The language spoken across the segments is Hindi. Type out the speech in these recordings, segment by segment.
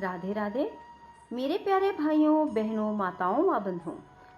राधे राधे मेरे प्यारे भाइयों बहनों माताओं व बंधुओं,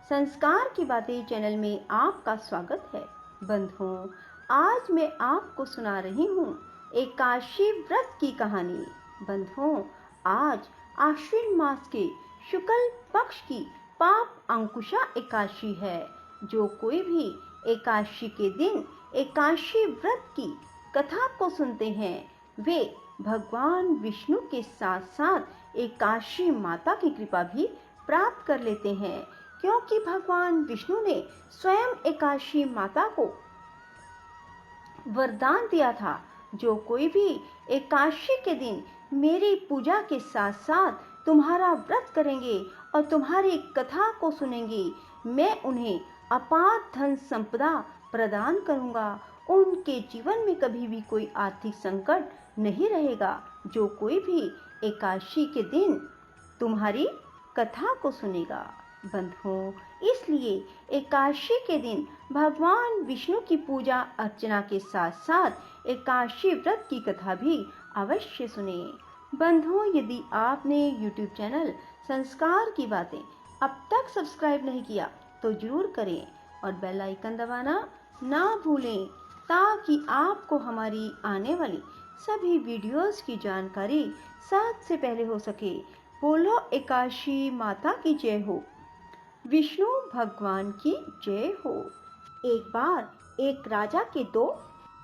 संस्कार की बातें चैनल में आपका स्वागत है। बंधुओं, आज मैं आपको सुना रही हूँ एकादशी व्रत की कहानी। बंधुओं, आज आश्विन मास के शुक्ल पक्ष की पाप अंकुशा एकादशी है। जो कोई भी एकादशी के दिन एकादशी व्रत की कथा को सुनते हैं वे भगवान विष्णु के साथ साथ एकादशी माता की कृपा भी प्राप्त कर लेते हैं, क्योंकि भगवान विष्णु ने स्वयं एकादशी माता को वरदान दिया था, जो कोई भी एकादशी के दिन मेरी पूजा के साथ साथ तुम्हारा व्रत करेंगे और तुम्हारी कथा को सुनेंगे, मैं उन्हें अपार धन संपदा प्रदान करूंगा। उनके जीवन में कभी भी कोई आर्थिक संकट नहीं रहेगा। जो कोई भी एकादशी के दिन तुम्हारी कथा को सुनेगा। बंधुओं, इसलिए एकादशी के दिन भगवान विष्णु की पूजा अर्चना के साथ साथ एकादशी व्रत की कथा भी अवश्य सुने। बंधुओं, यदि आपने YouTube चैनल संस्कार की बातें अब तक सब्सक्राइब नहीं किया तो जरूर करें और बेल आइकन दबाना ना भूलें, ताकि आपको हमारी आने वाली सभी वीडियोस की जानकारी सबसे पहले हो सके। बोलो एकादशी माता की जय हो, विष्णु भगवान की जय हो। एक बार एक राजा के दो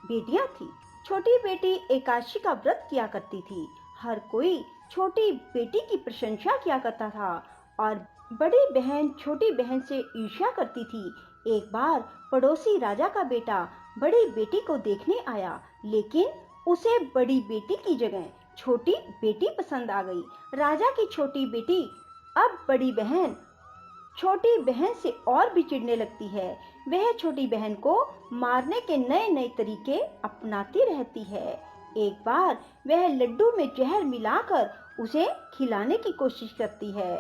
बेटियां थी। छोटी बेटी एकादशी का व्रत किया करती थी। हर कोई छोटी बेटी की प्रशंसा किया करता था और बड़ी बहन छोटी बहन से ईर्ष्या करती थी। एक बार पड़ोसी राजा का बेटा बड़ी बेटी को देखने आया, लेकिन उसे बड़ी बेटी की जगह छोटी बेटी पसंद आ गई। राजा की छोटी बेटी अब बड़ी बहन छोटी बहन से और भी चिढ़ने लगती है। वह छोटी बहन को मारने के नए नए तरीके अपनाती रहती है। एक बार वह लड्डू में जहर मिलाकर उसे खिलाने की कोशिश करती है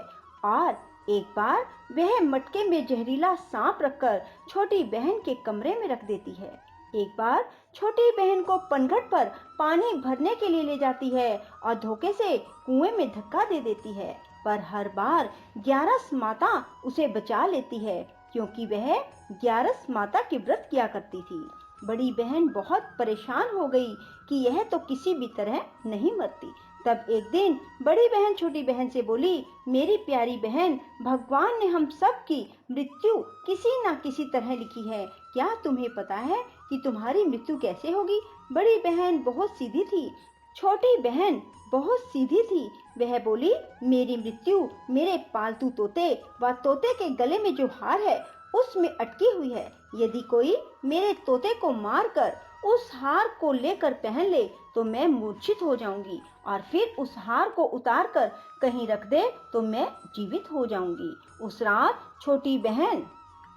और एक बार वह मटके में जहरीला सांप रखकर छोटी बहन के कमरे में रख देती है। एक बार छोटी बहन को पनघट पर पानी भरने के लिए ले जाती है और धोखे से कुएं में धक्का दे देती है, पर हर बार ग्यारस माता उसे बचा लेती है, क्योंकि वह ग्यारस माता की व्रत किया करती थी। बड़ी बहन बहुत परेशान हो गई कि यह तो किसी भी तरह नहीं मरती। तब एक दिन बड़ी बहन छोटी बहन से बोली, मेरी प्यारी बहन, भगवान ने हम सब की मृत्यु किसी न किसी तरह लिखी है। क्या तुम्हें पता है कि तुम्हारी मृत्यु कैसे होगी? बड़ी बहन बहुत सीधी थी। छोटी बहन बहुत सीधी थी। वह बोली, मेरी मृत्यु मेरे पालतू तोते व तोते के गले में जो हार है उसमें अटकी हुई है। यदि कोई मेरे तोते को मारकर उस हार को लेकर पहन ले तो मैं मूर्छित हो जाऊंगी, और फिर उस हार को उतार कर कहीं रख दे तो मैं जीवित हो जाऊंगी। उस रात छोटी बहन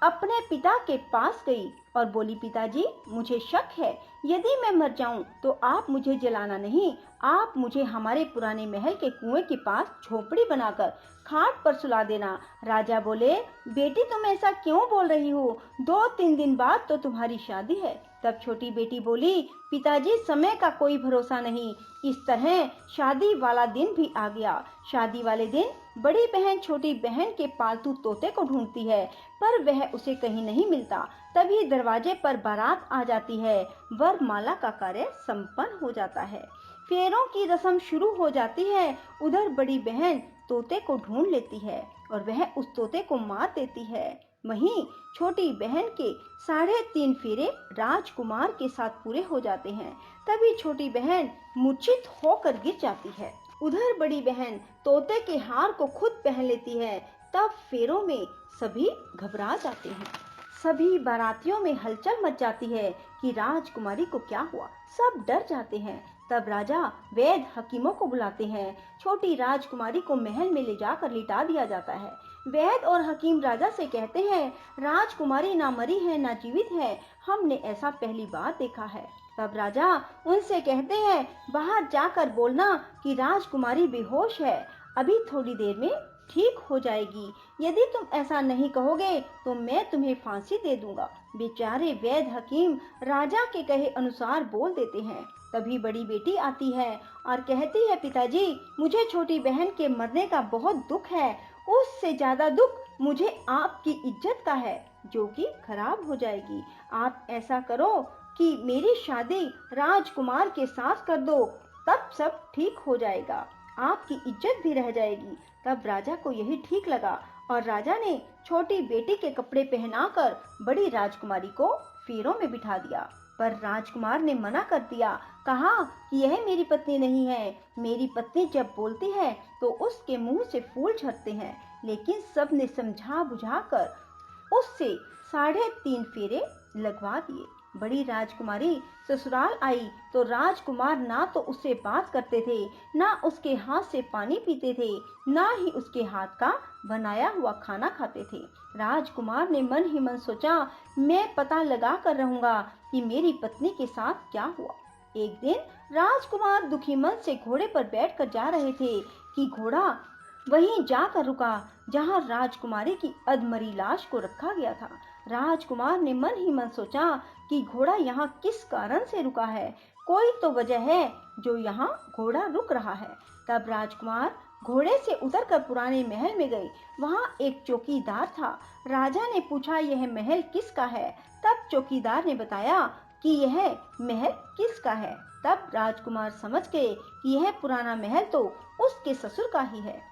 अपने पिता के पास गई और बोली, पिताजी, मुझे शक है, यदि मैं मर जाऊं तो आप मुझे जलाना नहीं, आप मुझे हमारे पुराने महल के कुएं के पास झोपड़ी बनाकर खाट पर सुला देना। राजा बोले, बेटी, तुम ऐसा क्यों बोल रही हो? 2-3 दिन बाद तो तुम्हारी शादी है। तब छोटी बेटी बोली, पिताजी, समय का कोई भरोसा नहीं। इस तरह शादी वाला दिन भी आ गया। शादी वाले दिन बड़ी बहन छोटी बहन के पालतू तोते को ढूंढती है, पर वह उसे कहीं नहीं मिलता। तभी दरवाजे पर बारात आ जाती है। वरमाला का कार्य संपन्न हो जाता है। फेरों की रस्म शुरू हो जाती है। उधर बड़ी बहन तोते को ढूंढ लेती है और वह उस तोते को मार देती है। वहीं छोटी बहन के 3.5 फेरे राजकुमार के साथ पूरे हो जाते हैं। तभी छोटी बहन मूर्छित होकर गिर जाती है। उधर बड़ी बहन तोते के हार को खुद पहन लेती है। तब फेरों में सभी घबरा जाते हैं। सभी बारातियों में हलचल मच जाती है कि राजकुमारी को क्या हुआ। सब डर जाते हैं। तब राजा वैद्य हकीमों को बुलाते हैं। छोटी राजकुमारी को महल में ले जाकर लिटा दिया जाता है। वैद्य और हकीम राजा से कहते हैं, राजकुमारी ना मरी है ना जीवित है, हमने ऐसा पहली बार देखा है। तब राजा उनसे कहते हैं, बाहर जाकर बोलना कि राजकुमारी बेहोश है, अभी थोड़ी देर में ठीक हो जाएगी। यदि तुम ऐसा नहीं कहोगे तो मैं तुम्हें फांसी दे दूंगा। बेचारे वैद्य हकीम राजा के कहे अनुसार बोल देते हैं। तभी बड़ी बेटी आती है और कहती है, पिताजी मुझे छोटी बहन के मरने का बहुत दुख है। उससे ज्यादा दुख मुझे आपकी इज्जत का है, जो कि खराब हो जाएगी। आप ऐसा करो कि मेरी शादी राजकुमार के साथ कर दो, तब सब ठीक हो जाएगा, आपकी इज्जत भी रह जाएगी। तब राजा को यही ठीक लगा और राजा ने छोटी बेटी के कपड़े पहनाकर बड़ी राजकुमारी को फेरों में बिठा दिया। पर राजकुमार ने मना कर दिया, कहा कि यह मेरी पत्नी नहीं है। मेरी पत्नी जब बोलती है तो उसके मुंह से फूल झड़ते हैं। लेकिन सब ने समझा बुझाकर उससे 3.5 फेरे लगवा दिए। बड़ी राजकुमारी ससुराल आई तो राजकुमार ना तो उससे बात करते थे, ना उसके हाथ से पानी पीते थे, ना ही उसके हाथ का बनाया हुआ खाना खाते थे। राजकुमार ने मन ही मन सोचा, मैं पता लगा कर रहूंगा कि मेरी पत्नी के साथ क्या हुआ। एक दिन राजकुमार दुखी मन से घोड़े पर बैठकर जा रहे थे कि घोड़ा वहीं जाकर रुका जहां राजकुमारी की अधमरी लाश को रखा गया था। राजकुमार ने मन ही मन सोचा कि घोड़ा यहाँ किस कारण से रुका है, कोई तो वजह है जो यहाँ घोड़ा रुक रहा है। तब राजकुमार घोड़े से उतरकर पुराने महल में गए। वहाँ एक चौकीदार था। राजा ने पूछा, यह महल किसका है? तब चौकीदार ने बताया कि यह महल किसका है। तब राजकुमार समझ गए कि यह पुराना महल तो उसके ससुर का ही है।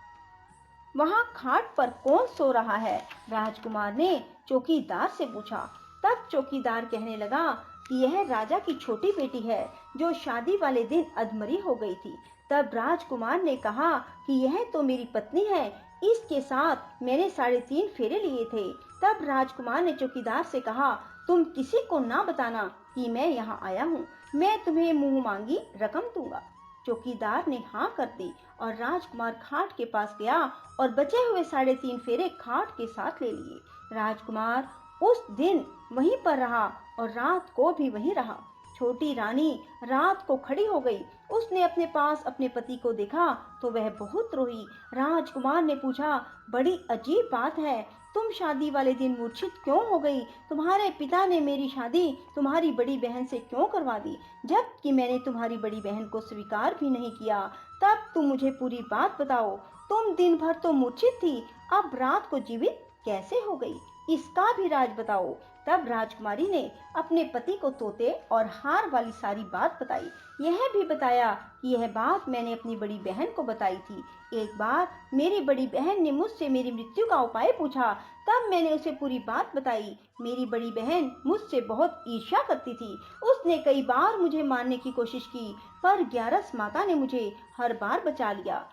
वहाँ खाट पर कौन सो रहा है? राजकुमार ने चौकीदार से पूछा। तब चौकीदार कहने लगा कि यह राजा की छोटी बेटी है जो शादी वाले दिन अधमरी हो गई थी। तब राजकुमार ने कहा कि यह तो मेरी पत्नी है, इसके साथ मैंने 3.5 फेरे लिए थे। तब राजकुमार ने चौकीदार से कहा, तुम किसी को ना बताना कि मैं यहाँ आया हूँ, मैं तुम्हें मुंह मांगी रकम दूंगा। चौकीदार ने हाँ कर दी और राजकुमार खाट के पास गया और बचे हुए 3.5 फेरे खाट के साथ ले लिए। राजकुमार उस दिन वहीं पर रहा और रात को भी वहीं रहा। छोटी रानी रात को खड़ी हो गई। उसने अपने पास अपने पति को देखा तो वह बहुत रोई। राजकुमार ने पूछा, बड़ी अजीब बात है, तुम शादी वाले दिन मूर्छित क्यों हो गई? तुम्हारे पिता ने मेरी शादी तुम्हारी बड़ी बहन से क्यों करवा दी, जबकि मैंने तुम्हारी बड़ी बहन को स्वीकार भी नहीं किया। तब तुम मुझे पूरी बात बताओ। तुम दिन भर तो मूर्छित थी, अब रात को जीवित कैसे हो गई, इसका भी राज बताओ। तब राजकुमारी ने अपने पति को तोते और हार वाली सारी बात बताई। यह भी बताया कि यह बात मैंने अपनी बड़ी बहन को बताई थी। एक बार मेरी बड़ी बहन ने मुझसे मेरी मृत्यु का उपाय पूछा, तब मैंने उसे पूरी बात बताई। मेरी बड़ी बहन मुझसे बहुत ईर्ष्या करती थी। उसने कई बार मुझे मारने की कोशिश की, पर ग्यारस माता ने मुझे हर बार बचा लिया।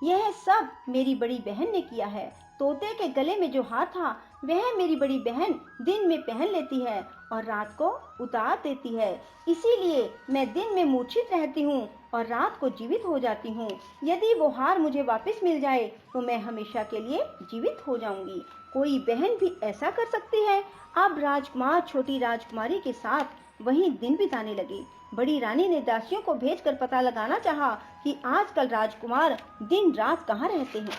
यह सब मेरी बड़ी बहन ने किया है। तोते के गले में जो हार था वह मेरी बड़ी बहन दिन में पहन लेती है और रात को उतार देती है। इसीलिए मैं दिन में मूर्छित रहती हूँ और रात को जीवित हो जाती हूँ। यदि वो हार मुझे वापस मिल जाए तो मैं हमेशा के लिए जीवित हो जाऊंगी। कोई बहन भी ऐसा कर सकती है? अब राजकुमार छोटी राजकुमारी के साथ वहीं दिन बिताने लगे। बड़ी रानी ने दासियों को भेजकर पता लगाना चाहा कि आजकल राजकुमार दिन रात कहाँ रहते हैं,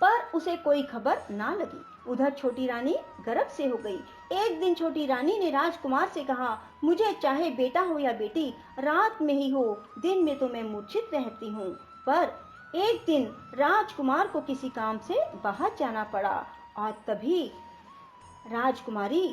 पर उसे कोई खबर ना लगी। उधर छोटी रानी गर्भ से हो गई। एक दिन छोटी रानी ने राजकुमार से कहा, मुझे चाहे बेटा हो या बेटी, रात में ही हो, दिन में तो मैं मूर्छित रहती हूँ। पर एक दिन राजकुमार को किसी काम से बाहर जाना पड़ा और तभी राजकुमारी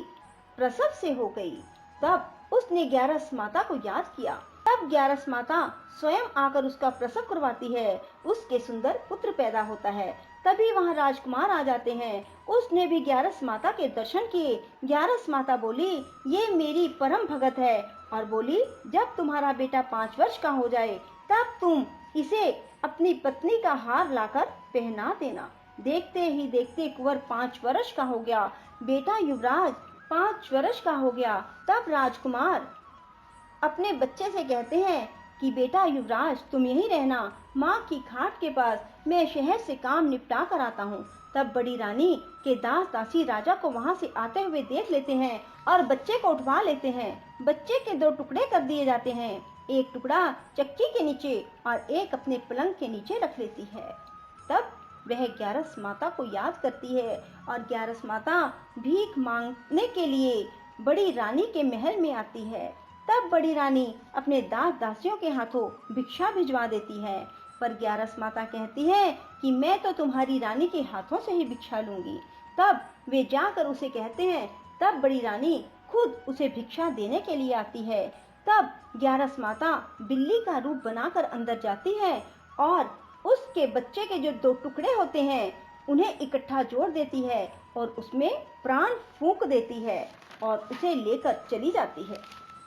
प्रसव से हो गई। तब उसने ग्यारस माता को याद किया। तब ग्यारस माता स्वयं आकर उसका प्रसव करवाती है। उसके सुंदर पुत्र पैदा होता है। तभी वहां राजकुमार आ जाते हैं। उसने भी ग्यारस माता के दर्शन किए। ग्यारस माता बोली, ये मेरी परम भगत है, और बोली, जब तुम्हारा बेटा 5 वर्ष का हो जाए तब तुम इसे अपनी पत्नी का हार लाकर पहना देना। देखते ही देखते कुंवर 5 वर्ष का हो गया। बेटा युवराज 5 वर्ष का हो गया। तब राजकुमार अपने बच्चे से कहते हैं कि बेटा युवराज, तुम यहीं रहना, माँ की खाट के पास, मैं शहर से काम निपटा कर आता हूँ। तब बड़ी रानी के दास दासी राजा को वहाँ से आते हुए देख लेते हैं और बच्चे को उठवा लेते हैं। बच्चे के 2 टुकड़े कर दिए जाते हैं, एक टुकड़ा चक्की के नीचे और एक अपने पलंग के नीचे रख लेती है। तब वह ग्यारस माता को याद करती है और ग्यारस माता भीख मांगने के लिए बड़ी रानी के महल में आती है। तब बड़ी रानी अपने दास दासियों के हाथों भिक्षा भिजवा देती है, पर ग्यारस माता कहती है कि मैं तो तुम्हारी रानी के हाथों से ही भिक्षा लूंगी। तब वे जाकर उसे कहते हैं। तब बड़ी रानी खुद उसे भिक्षा देने के लिए आती है। तब ग्यारस माता बिल्ली का रूप बनाकर अंदर जाती है और उसके बच्चे के जो 2 टुकड़े होते हैं उन्हें इकट्ठा जोड़ देती है और उसमें प्राण फूंक देती है और उसे लेकर चली जाती है।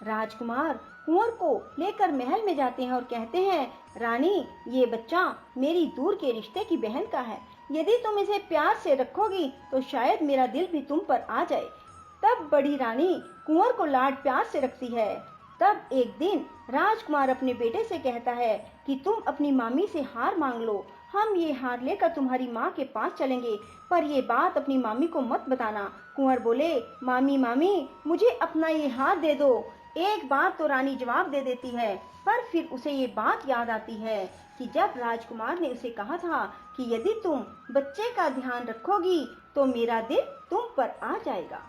राजकुमार कुंवर को लेकर महल में जाते हैं और कहते हैं, रानी, ये बच्चा मेरी दूर के रिश्ते की बहन का है। यदि तुम इसे प्यार से रखोगी तो शायद मेरा दिल भी तुम पर आ जाए। तब बड़ी रानी कुंवर को लाड प्यार से रखती है। तब एक दिन राजकुमार अपने बेटे से कहता है कि तुम अपनी मामी से हार मांग लो, हम ये हार लेकर तुम्हारी माँ के पास चलेंगे, पर ये बात अपनी मामी को मत बताना। कुंवर बोले, मामी मामी, मुझे अपना ये हार दे दो। एक बार तो रानी जवाब दे देती है, पर फिर उसे ये बात याद आती है कि जब राजकुमार ने उसे कहा था कि यदि तुम बच्चे का ध्यान रखोगी तो मेरा दिल तुम पर आ जाएगा।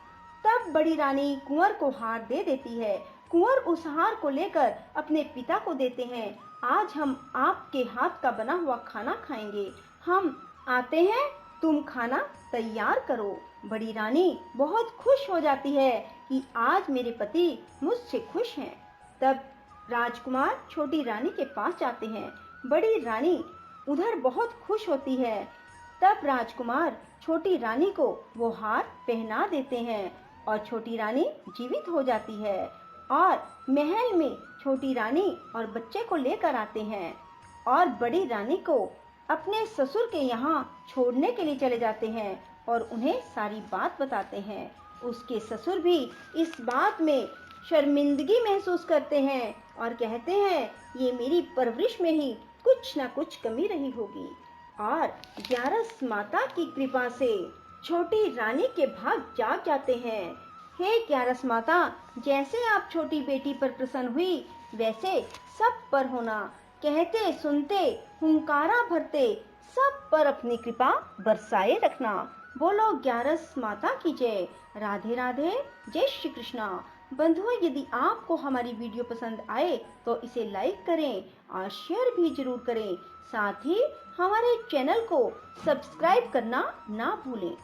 तब बड़ी रानी कुंवर को हार दे देती है। कुंवर उस हार को लेकर अपने पिता को देते हैं। आज हम आपके हाथ का बना हुआ खाना खाएंगे, हम आते हैं, तुम खाना तैयार करो। बड़ी रानी बहुत खुश हो जाती है कि आज मेरे पति मुझसे खुश हैं। तब राजकुमार छोटी रानी के पास जाते हैं। बड़ी रानी उधर बहुत खुश होती है। तब राजकुमार छोटी रानी को वो हार पहना देते हैं और छोटी रानी जीवित हो जाती है और महल में छोटी रानी और बच्चे को लेकर आते हैं और बड़ी रानी को अपने ससुर के यहाँ छोड़ने के लिए चले जाते हैं और उन्हें सारी बात बताते हैं। उसके ससुर भी इस बात में शर्मिंदगी महसूस करते हैं और कहते हैं, ये मेरी परवरिश में ही कुछ ना कुछ कमी रही होगी। और ग्यारस माता की कृपा से छोटी रानी के भाग जाग जाते हैं। हे ग्यारस माता, जैसे आप छोटी बेटी पर प्रसन्न हुई वैसे सब पर होना। कहते सुनते हुंकारा भरते सब पर अपनी कृपा बरसाए रखना। बोलो ग्यारस माता की जय। राधे राधे, जय श्री कृष्णा। बंधुओं, यदि आपको हमारी वीडियो पसंद आए तो इसे लाइक करें और शेयर भी जरूर करें। साथ ही हमारे चैनल को सब्सक्राइब करना ना भूलें।